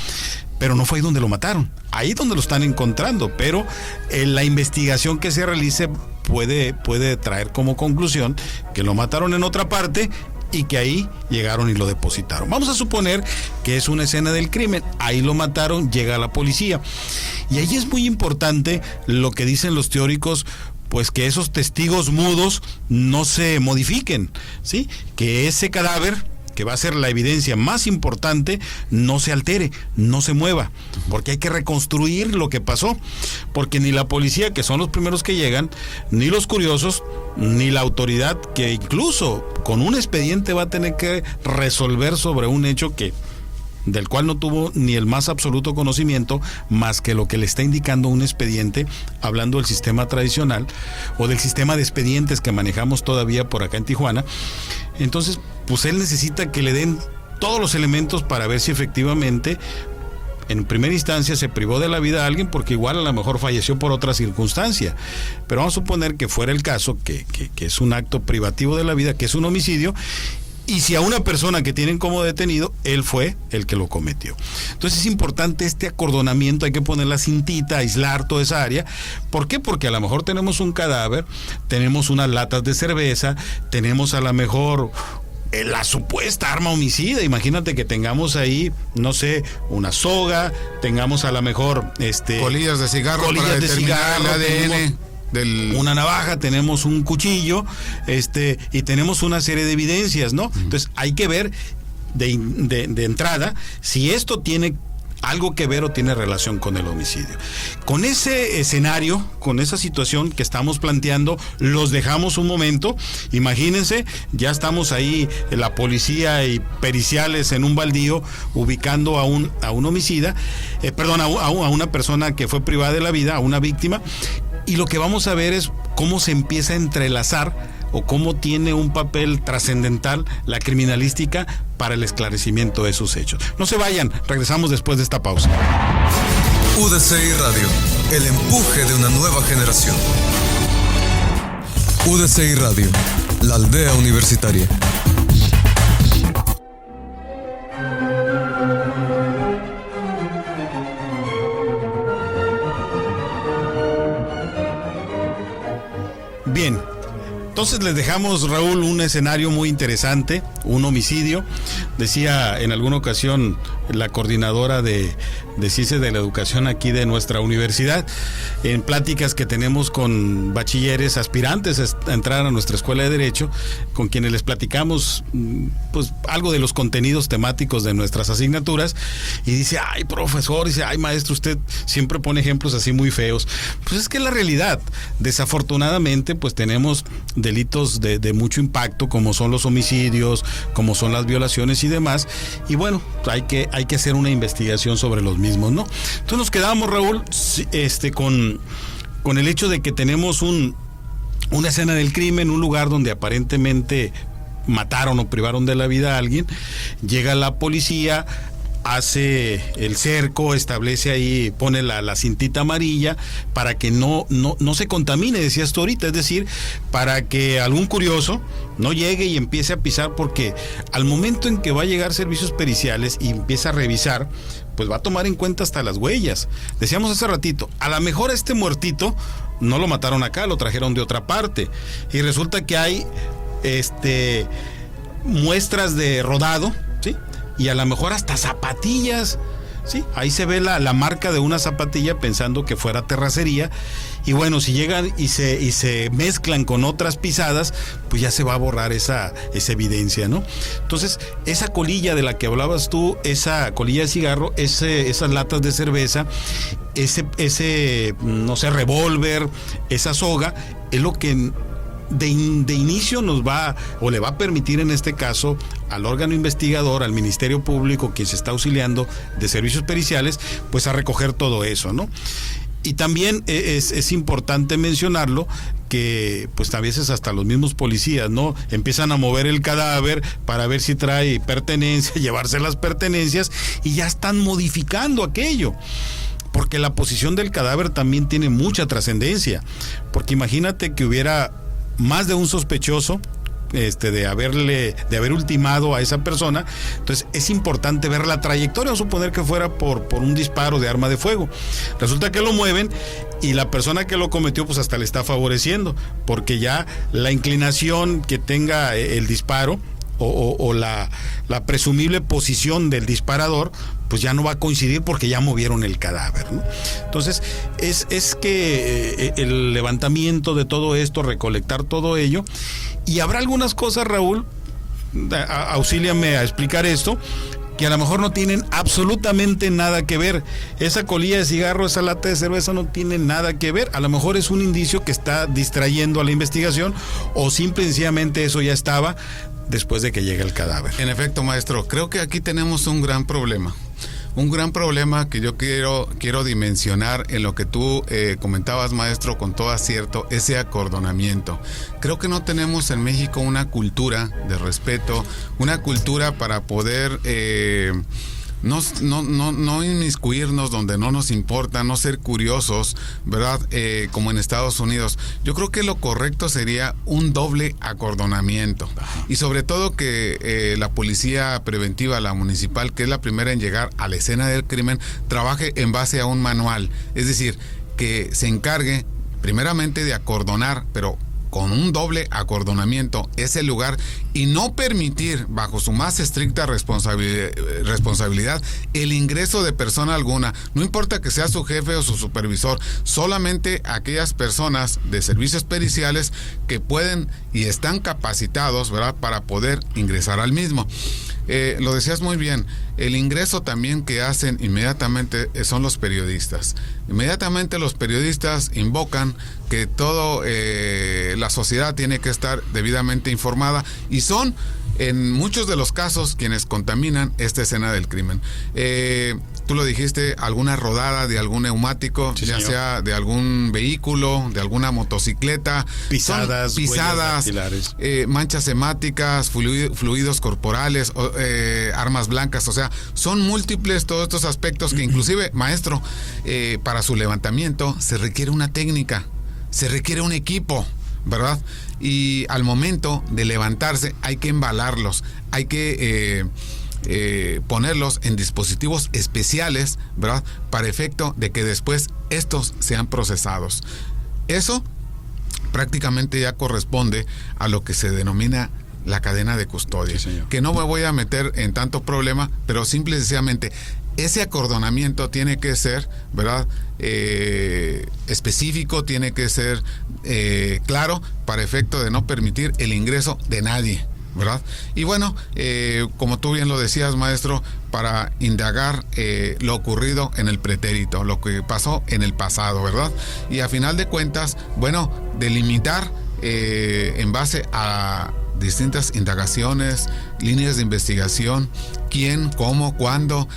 pero no fue ahí donde lo mataron, ahí donde lo están encontrando, pero la investigación que se realice puede traer como conclusión que lo mataron en otra parte y que ahí llegaron y lo depositaron. Vamos a suponer que es una escena del crimen, ahí lo mataron, llega la policía, y ahí es muy importante lo que dicen los teóricos, pues que esos testigos mudos no se modifiquen, ¿sí? Que ese cadáver, que va a ser la evidencia más importante, no se altere, no se mueva, porque hay que reconstruir lo que pasó, porque ni la policía, que son los primeros que llegan, ni los curiosos, ni la autoridad, que incluso con un expediente va a tener que resolver sobre un hecho del cual no tuvo ni el más absoluto conocimiento, más que lo que le está indicando un expediente, hablando del sistema tradicional o del sistema de expedientes que manejamos todavía por acá en Tijuana. Entonces, pues él necesita que le den todos los elementos para ver si efectivamente en primera instancia se privó de la vida a alguien, porque igual a lo mejor falleció por otra circunstancia, pero vamos a suponer que fuera el caso, que es un acto privativo de la vida, que es un homicidio. Y si a una persona que tienen como detenido, él fue el que lo cometió. Entonces es importante este acordonamiento, hay que poner la cintita, aislar toda esa área. ¿Por qué? Porque a lo mejor tenemos un cadáver, tenemos unas latas de cerveza, tenemos a lo mejor la supuesta arma homicida. Imagínate que tengamos ahí, no sé, una soga, tengamos a lo mejor colillas de cigarro para determinar el ADN. Una navaja, tenemos un cuchillo, y tenemos una serie de evidencias, ¿no? Entonces hay que ver de entrada si esto tiene algo que ver o tiene relación con el homicidio. Con ese escenario, con esa situación que estamos planteando, los dejamos un momento. Imagínense, ya estamos ahí, la policía y periciales en un baldío, ubicando a un homicida, a una persona que fue privada de la vida, a una víctima. Y lo que vamos a ver es cómo se empieza a entrelazar o cómo tiene un papel trascendental la criminalística para el esclarecimiento de esos hechos. No se vayan, regresamos después de esta pausa. UDCI Radio, el empuje de una nueva generación. UDCI Radio, la aldea universitaria. Bien, entonces les dejamos, Raúl, un escenario muy interesante, un homicidio. Decía en alguna ocasión la coordinadora de Ciencias de la Educación aquí de nuestra universidad, en pláticas que tenemos con bachilleres aspirantes a entrar a nuestra escuela de Derecho, con quienes les platicamos pues algo de los contenidos temáticos de nuestras asignaturas, y dice, ay profesor, dice, ay maestro, usted siempre pone ejemplos así muy feos. Pues es que la realidad, desafortunadamente, pues tenemos delitos de mucho impacto, como son los homicidios, como son las violaciones y demás, y bueno, hay que hacer una investigación sobre los mismos, ¿no? Entonces nos quedamos, Raúl, con el hecho de que tenemos una escena del crimen, un lugar donde aparentemente mataron o privaron de la vida a alguien, llega la policía, hace el cerco, establece ahí, pone la cintita amarilla para que no se contamine, decías tú ahorita, es decir, para que algún curioso no llegue y empiece a pisar, porque al momento en que va a llegar servicios periciales y empieza a revisar, pues va a tomar en cuenta hasta las huellas. Decíamos hace ratito, a lo mejor este muertito no lo mataron acá, lo trajeron de otra parte, y resulta que hay muestras de rodado, ¿sí? Y a lo mejor hasta zapatillas, ¿sí? Ahí se ve la marca de una zapatilla pensando que fuera terracería, y bueno, si llegan y se mezclan con otras pisadas, pues ya se va a borrar esa evidencia, ¿no? Entonces, esa colilla de la que hablabas tú, esa colilla de cigarro, esas latas de cerveza, ese no sé, revólver, esa soga, es lo que de inicio nos va o le va a permitir, en este caso, al órgano investigador, al Ministerio Público, quien se está auxiliando de servicios periciales, pues a recoger todo eso, ¿no? Y también es importante mencionarlo, que pues a veces hasta los mismos policías, ¿no?, empiezan a mover el cadáver para ver si trae pertenencias, llevarse las pertenencias, y ya están modificando aquello, porque la posición del cadáver también tiene mucha trascendencia, porque imagínate que hubiera más de un sospechoso de haber ultimado a esa persona. Entonces es importante ver la trayectoria, vamos a suponer que fuera por un disparo de arma de fuego. Resulta que lo mueven y la persona que lo cometió pues hasta le está favoreciendo, porque ya la inclinación que tenga el disparo o la presumible posición del disparador, pues ya no va a coincidir porque ya movieron el cadáver, ¿no? Entonces es que el levantamiento de todo esto, recolectar todo ello, y habrá algunas cosas, Raúl, auxíliame a explicar esto, que a lo mejor no tienen absolutamente nada que ver. Esa colilla de cigarro, esa lata de cerveza no tiene nada que ver. A lo mejor es un indicio que está distrayendo a la investigación, o simple y sencillamente eso ya estaba después de que llega el cadáver. En efecto, maestro, creo que aquí tenemos un gran problema. Un gran problema que yo quiero dimensionar en lo que tú comentabas, maestro, con todo acierto, ese acordonamiento. Creo que no tenemos en México una cultura de respeto, una cultura para poder no inmiscuirnos donde no nos importa, no ser curiosos, ¿verdad? Como en Estados Unidos. Yo creo que lo correcto sería un doble acordonamiento. Y sobre todo que la policía preventiva, la municipal, que es la primera en llegar a la escena del crimen, trabaje en base a un manual. Es decir, que se encargue primeramente de acordonar, pero con un doble acordonamiento ese lugar, y no permitir, bajo su más estricta responsabilidad, el ingreso de persona alguna, no importa que sea su jefe o su supervisor, solamente aquellas personas de servicios periciales que pueden y están capacitados, ¿verdad?, para poder ingresar al mismo. Lo decías muy bien, el ingreso también que hacen inmediatamente son los periodistas. Inmediatamente los periodistas invocan que toda la sociedad tiene que estar debidamente informada, y son en muchos de los casos quienes contaminan esta escena del crimen. Tú lo dijiste, alguna rodada de algún neumático, sí, ya señor, sea de algún vehículo, de alguna motocicleta, pisadas, manchas hemáticas, fluidos corporales, armas blancas, o sea, son múltiples todos estos aspectos que inclusive, maestro, para su levantamiento se requiere una técnica, se requiere un equipo, ¿verdad? Y al momento de levantarse hay que embalarlos, hay que ponerlos en dispositivos especiales, ¿verdad?, para efecto de que después estos sean procesados. Eso prácticamente ya corresponde a lo que se denomina la cadena de custodia, sí, que no me voy a meter en tanto problema, pero simple y sencillamente ese acordonamiento tiene que ser, ¿verdad?, específico, tiene que ser claro, para efecto de no permitir el ingreso de nadie, ¿verdad? Y bueno, como tú bien lo decías, maestro, para indagar lo ocurrido en el pretérito, lo que pasó en el pasado, ¿verdad? Y a final de cuentas, bueno, delimitar en base a distintas indagaciones, líneas de investigación, quién, cómo, cuándo,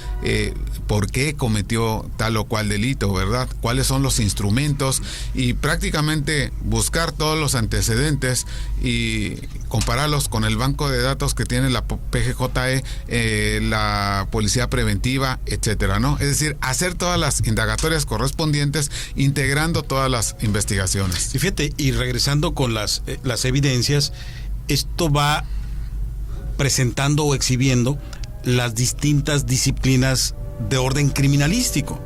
por qué cometió tal o cual delito, ¿verdad? Cuáles son los instrumentos y prácticamente buscar todos los antecedentes y compararlos con el banco de datos que tiene la PGJE, la Policía Preventiva, etcétera, ¿no? Es decir, hacer todas las indagatorias correspondientes, integrando todas las investigaciones. Y fíjate, y regresando con las evidencias, esto va presentando o exhibiendo las distintas disciplinas de orden criminalístico.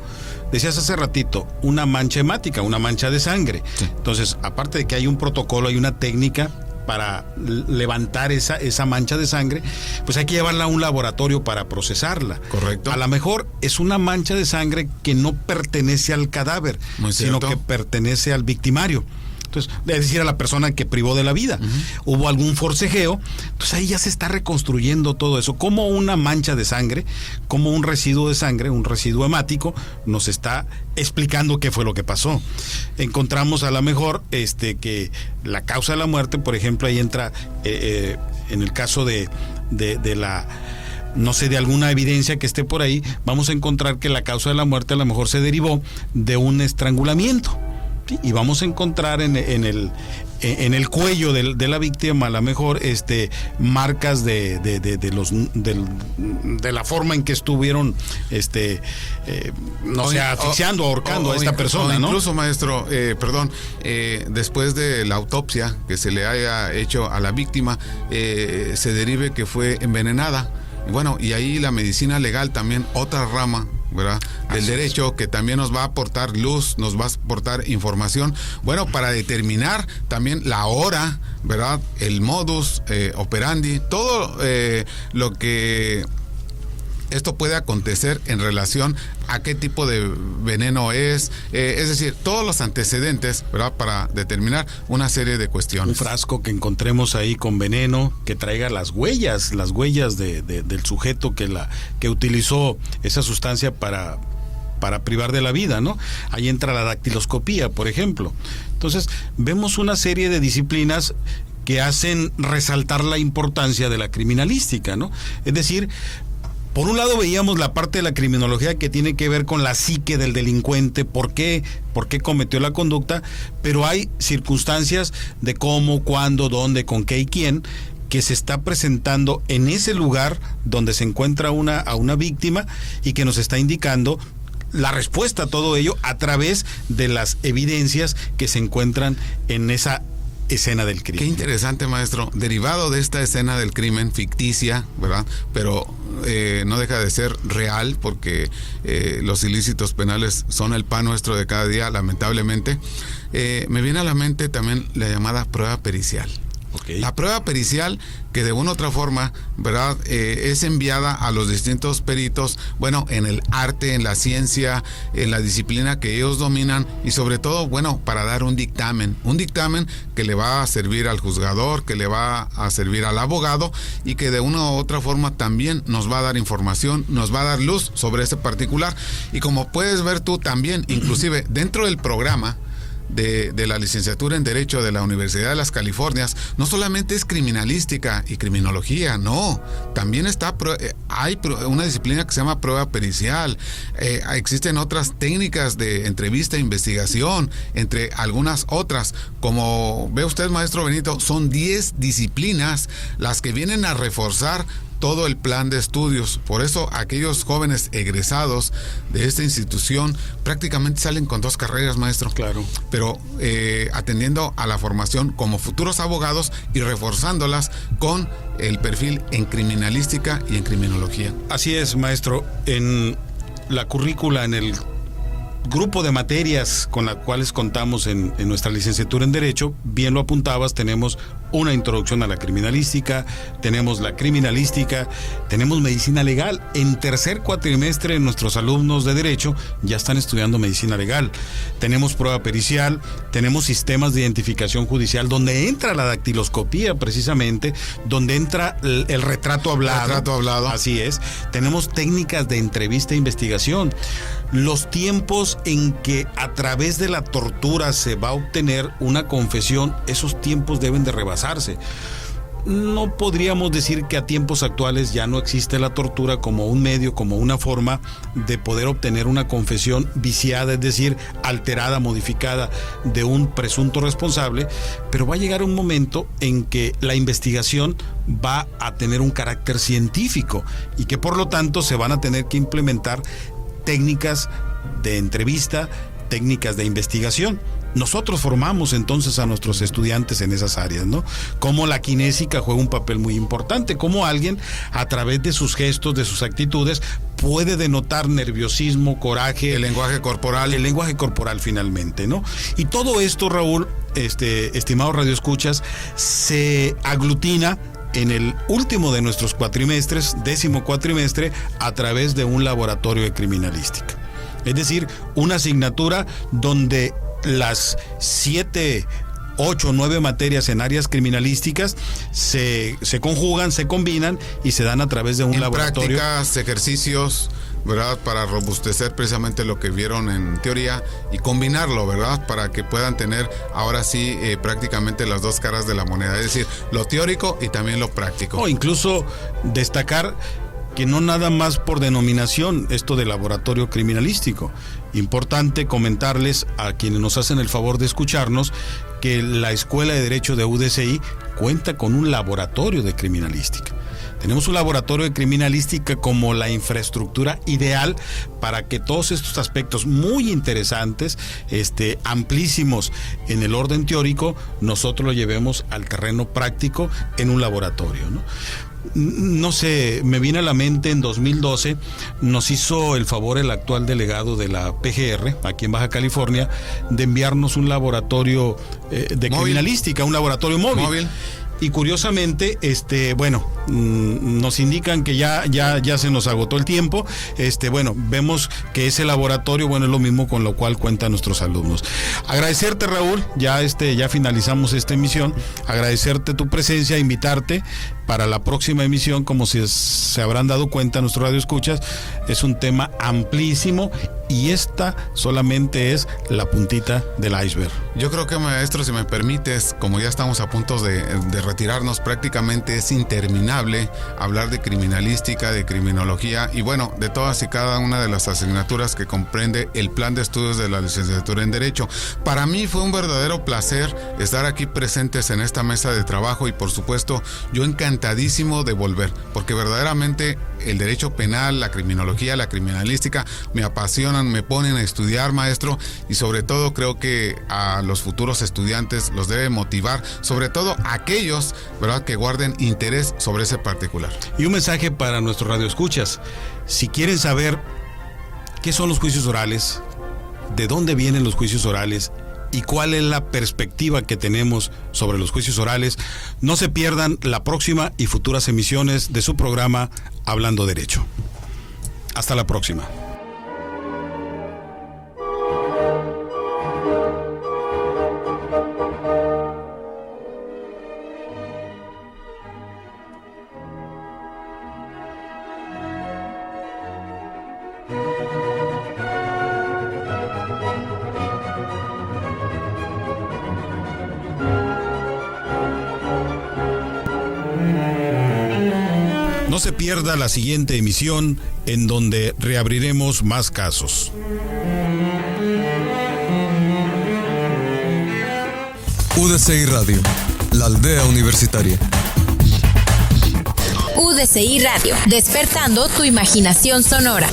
Decías hace ratito, una mancha hemática, una mancha de sangre. Sí. Entonces, aparte de que hay un protocolo, hay una técnica para levantar esa mancha de sangre, pues hay que llevarla a un laboratorio para procesarla. Correcto. A lo mejor es una mancha de sangre que no pertenece al cadáver, sino que pertenece al victimario. Entonces, es decir, a la persona que privó de la vida. Hubo algún forcejeo, entonces ahí ya se está reconstruyendo todo eso. Como una mancha de sangre, como un residuo de sangre, un residuo hemático, nos está explicando qué fue lo que pasó. Encontramos a lo mejor que la causa de la muerte, por ejemplo, ahí entra en el caso de la, no sé, de alguna evidencia que esté por ahí, vamos a encontrar que la causa de la muerte a lo mejor se derivó de un estrangulamiento. ¿Sí? Y vamos a encontrar en el cuello de la víctima a lo mejor marcas de la forma en que estuvieron asfixiando, ahorcando a esta persona, ¿no? Incluso, maestro, después de la autopsia que se le haya hecho a la víctima, se derive que fue envenenada. Bueno, y ahí la medicina legal también, otra rama, ¿verdad?, del derecho, que también nos va a aportar luz, nos va a aportar información, bueno, para determinar también la hora, ¿verdad?, el modus operandi, todo lo que esto puede acontecer en relación a qué tipo de veneno es decir, todos los antecedentes, ¿verdad?, para determinar una serie de cuestiones. Un frasco que encontremos ahí con veneno, que traiga las huellas del sujeto que utilizó esa sustancia para privar de la vida, ¿no? Ahí entra la dactiloscopía, por ejemplo. Entonces, vemos una serie de disciplinas que hacen resaltar la importancia de la criminalística, ¿no? Es decir, por un lado veíamos la parte de la criminología que tiene que ver con la psique del delincuente, por qué cometió la conducta, pero hay circunstancias de cómo, cuándo, dónde, con qué y quién, que se está presentando en ese lugar donde se encuentra a una víctima y que nos está indicando la respuesta a todo ello a través de las evidencias que se encuentran en esa escena del crimen. Qué interesante, maestro. Derivado de esta escena del crimen ficticia, ¿verdad?, pero no deja de ser real, porque los ilícitos penales son el pan nuestro de cada día, lamentablemente. Me viene a la mente también la llamada prueba pericial. Okay. La prueba pericial, que de una u otra forma, ¿verdad?, es enviada a los distintos peritos, bueno, en el arte, en la ciencia, en la disciplina que ellos dominan, y sobre todo, bueno, para dar un dictamen que le va a servir al juzgador, que le va a servir al abogado, y que de una u otra forma también nos va a dar información, nos va a dar luz sobre ese particular. Y como puedes ver tú también, inclusive dentro del programa de la licenciatura en Derecho de la Universidad de las Californias, no solamente es criminalística y criminología, no, también hay una disciplina que se llama prueba pericial, existen otras técnicas de entrevista e investigación, entre algunas otras. Como ve usted, maestro Benito, son 10 disciplinas las que vienen a reforzar todo el plan de estudios. Por eso aquellos jóvenes egresados de esta institución prácticamente salen con 2 carreras, maestro. Claro. Pero atendiendo a la formación como futuros abogados y reforzándolas con el perfil en criminalística y en criminología. Así es, maestro. En la currícula, en el grupo de materias con las cuales contamos en nuestra licenciatura en Derecho, bien lo apuntabas, tenemos una introducción a la criminalística, tenemos la criminalística, tenemos medicina legal. En tercer cuatrimestre nuestros alumnos de Derecho ya están estudiando medicina legal. Tenemos prueba pericial, tenemos sistemas de identificación judicial, donde entra la dactiloscopía precisamente, donde entra el retrato hablado. Así es. Tenemos técnicas de entrevista e investigación. Los tiempos en que a través de la tortura se va a obtener una confesión, esos tiempos deben de rebasarse. no podríamos decir que a tiempos actuales ya no existe la tortura como un medio, como una forma de poder obtener una confesión viciada, es decir, alterada, modificada de un presunto responsable, pero va a llegar un momento en que la investigación va a tener un carácter científico y que por lo tanto se van a tener que implementar técnicas de entrevista, técnicas de investigación. Nosotros formamos entonces a nuestros estudiantes en esas áreas, ¿no? Cómo la kinésica juega un papel muy importante, cómo alguien a través de sus gestos, de sus actitudes, puede denotar nerviosismo, coraje. El lenguaje corporal. El lenguaje corporal finalmente, ¿no? Y todo esto, Raúl, estimados radioescuchas, se aglutina en el último de nuestros cuatrimestres, 10º cuatrimestre, a través de un laboratorio de criminalística. Es decir, una asignatura donde las 7, 8, 9 materias en áreas criminalísticas se conjugan, se combinan y se dan a través de un laboratorio. Prácticas, ejercicios, ¿verdad? Para robustecer precisamente lo que vieron en teoría y combinarlo, ¿verdad? Para que puedan tener ahora sí prácticamente las dos caras de la moneda, es decir, lo teórico y también lo práctico. O incluso destacar que no nada más por denominación esto de laboratorio criminalístico. Importante comentarles a quienes nos hacen el favor de escucharnos que la Escuela de Derecho de UDCI cuenta con un laboratorio de criminalística. Tenemos un laboratorio de criminalística como la infraestructura ideal para que todos estos aspectos muy interesantes, amplísimos en el orden teórico, nosotros lo llevemos al terreno práctico en un laboratorio, ¿no? No sé, me viene a la mente en 2012 nos hizo el favor el actual delegado de la PGR aquí en Baja California de enviarnos un laboratorio de criminalística, un laboratorio móvil. Y curiosamente, nos indican que ya se nos agotó el tiempo. Vemos que ese laboratorio, es lo mismo con lo cual cuentan nuestros alumnos. Agradecerte, Raúl, ya finalizamos esta emisión. Agradecerte tu presencia, invitarte para la próxima emisión, como se habrán dado cuenta nuestros radioescuchas, es un tema amplísimo y esta solamente es la puntita del iceberg. Yo creo que, maestro, si me permites, como ya estamos a punto de retirarnos, prácticamente es interminable hablar de criminalística, de criminología y de todas y cada una de las asignaturas que comprende el plan de estudios de la licenciatura en Derecho. Para mí fue un verdadero placer estar aquí presentes en esta mesa de trabajo y por supuesto yo encantadísimo de volver, porque verdaderamente el derecho penal, la criminología, la criminalística me apasionan, me ponen a estudiar, maestro, y sobre todo creo que a los futuros estudiantes los debe motivar, sobre todo aquellos, ¿verdad?, que guarden interés sobre ese particular. Y un mensaje para nuestros radioescuchas: si quieren saber qué son los juicios orales, de dónde vienen los juicios orales y cuál es la perspectiva que tenemos sobre los juicios orales, no se pierdan la próxima y futuras emisiones de su programa Hablando Derecho. Hasta la próxima. No se pierda la siguiente emisión en donde reabriremos más casos. UDCI Radio, la aldea universitaria. UDCI Radio, despertando tu imaginación sonora.